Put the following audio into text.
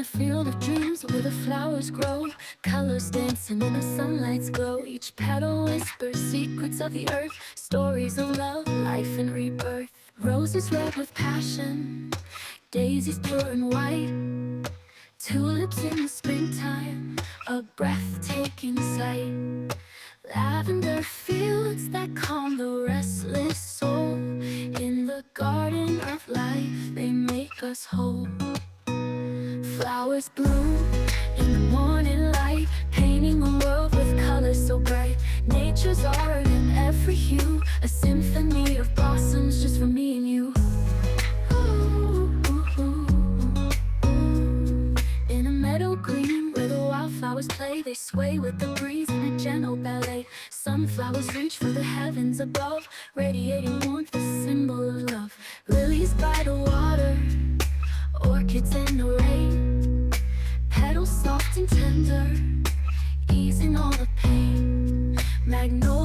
field of dreams where the flowers grow, colors dancing in the sunlight's glow. Each petal whispers secrets of the earth, stories of love, life and rebirth. Roses red with passion, daisies pure and white, tulips in the springtime, a breathtaking sight. Lavender fields that calm the restless soul, in the garden of life they make us whole. Flowers bloom in the morning light, painting a world with colors so bright. Nature's art in every hue, a symphony of blossoms just for me and you. In a meadow green where the wildflowers play, they sway with the breeze in a gentle ballet. Sunflowers reach for the heavens above, radiating warmth, a symbol of love. Lilies by the water, orchids in the rain, petals soft and tender, easing all the pain. Magnolias